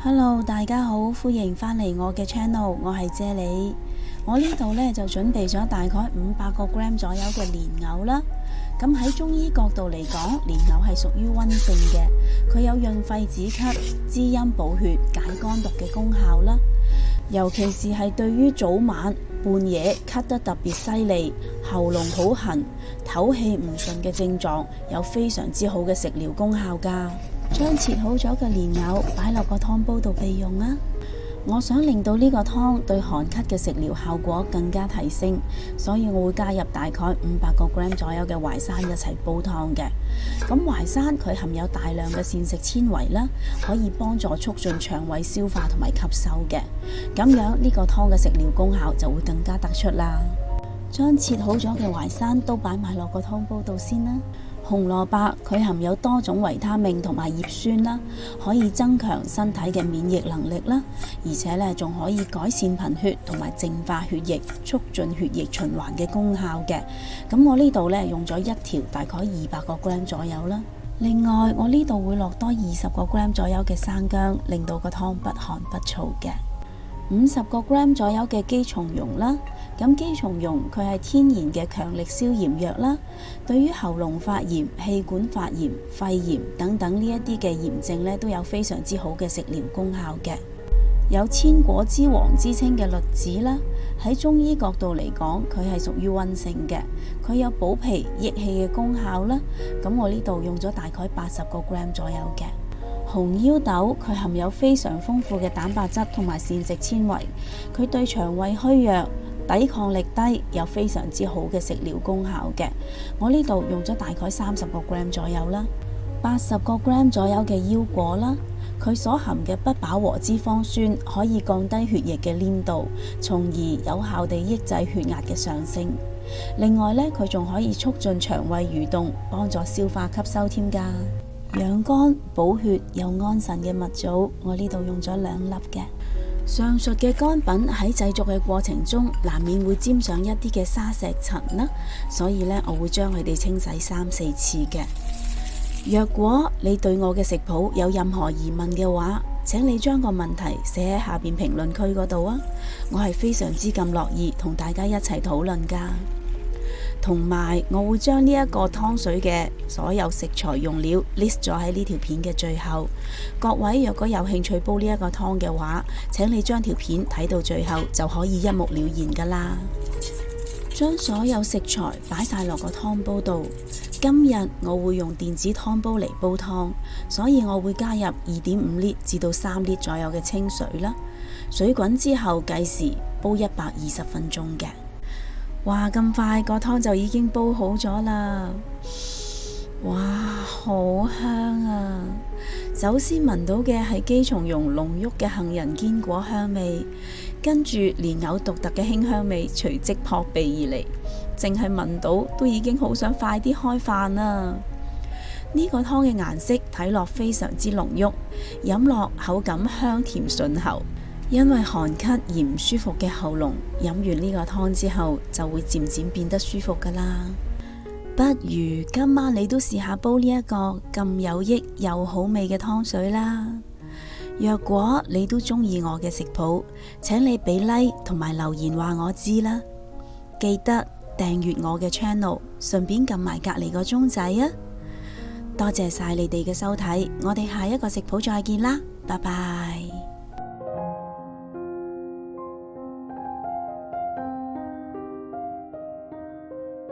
Hello，大家好，歡迎返嚟我嘅 channel，我係啫喱。我呢度呢，就準備咗大概500個 gram 左右嘅蓮藕啦。咁喺中醫角度嚟講，蓮藕係屬於溫性嘅，佢有潤肺止咳、滋陰補血、解肝毒嘅功效啦。尤其是係對於早晚半夜咳得特別犀利、喉嚨好痕、唞氣唔順嘅症狀，有非常之好嘅食療功效㗎。將切好咗嘅蓮藕擺落個湯煲度備用啊！我想令到呢個湯對寒咳嘅食療效果更加提升，所以我會加入大概500個 gram 左右嘅淮山一齊煲湯嘅。咁淮山佢含有大量嘅膳食纖維啦，可以幫助促進腸胃消化同埋吸收嘅。咁樣呢個湯嘅食療功效就會更加突出啦。將切好咗嘅淮山都擺埋落個湯煲度先啦。紅蘿蔔佢含有多種維他命同埋葉酸啦，可以增強身體嘅免疫能力啦，而且咧仲可以改善貧血同埋淨化血液，促進血液循環嘅功效嘅。咁我呢度咧用咗一條大概200個 gram 左右啦。另外我呢度會落多20個 gram 左右嘅生薑，令到個湯不寒不燥嘅。50個 gram 左右嘅姬松茸啦，咁姬松茸佢係天然嘅強力消炎藥啦，對於喉嚨發炎、氣管發炎、肺炎等等呢一啲嘅炎症咧，都有非常之好嘅食療功效嘅。有千果之王之稱嘅栗子啦，喺中醫角度嚟講，佢係屬於溫性嘅，佢有補脾益氣嘅功效啦。咁我呢度用咗大概80個 gram 左右嘅。紅腰豆佢含有非常豐富嘅蛋白質同埋膳食纖維，佢對腸胃虛弱、抵抗力低有非常之好嘅食療功效嘅。我呢度用咗大概30個 gram 左右啦。80個 gram 左右嘅腰果啦，佢所含嘅不飽和脂肪酸可以降低血液嘅黏度，從而有效地抑制血壓嘅上升。另外呢，佢仲可以促進腸胃蠕動，幫助消化吸收添㗎。養肝補血又安神嘅蜜棗，我呢度用咗2粒嘅。上述嘅乾品喺製作嘅過程中，難免會沾上一啲嘅沙石塵啦，所以呢，我會將佢哋清洗3-4次嘅。若果你對我嘅食譜有任何疑問嘅話，請你將個問題寫喺下邊評論區嗰度啊，我係非常之咁樂意同大家一齊討論㗎。同埋我會將呢一個湯水嘅所有食材用料 list 咗喺呢條片嘅最後。各位若果有興趣煲呢一個湯嘅話，請你將條片睇到最後就可以一目了然噶啦。將所有食材擺晒落個湯煲度。今日我會用電子湯煲嚟煲湯，所以我會加入2.5 litre至到3 litre左右嘅清水啦。水滾之後計時煲120分鐘嘅。哇，咁快個湯就已經煲好咗啦！哇，好香啊！首先聞到嘅係姬松茸濃郁嘅杏仁堅果香味，跟住蓮藕獨特嘅馨香味隨即撲鼻而嚟，淨係聞到都已經好想快啲開飯啦！呢個湯嘅顏色睇落非常之濃郁，飲落口感香甜順喉。因為寒咳而唔舒服嘅喉嚨，飲完呢個湯之後就會漸漸變得舒服噶啦。不如今晚你都試下煲呢一個咁有益又好味嘅湯水啦。若果你都中意我嘅食譜，請你俾 like 同埋留言話我知啦。記得訂閱我嘅 channel， 順便撳埋隔籬個鐘仔啊！多謝晒你哋嘅收睇，我哋下一個食譜再見啦，拜拜。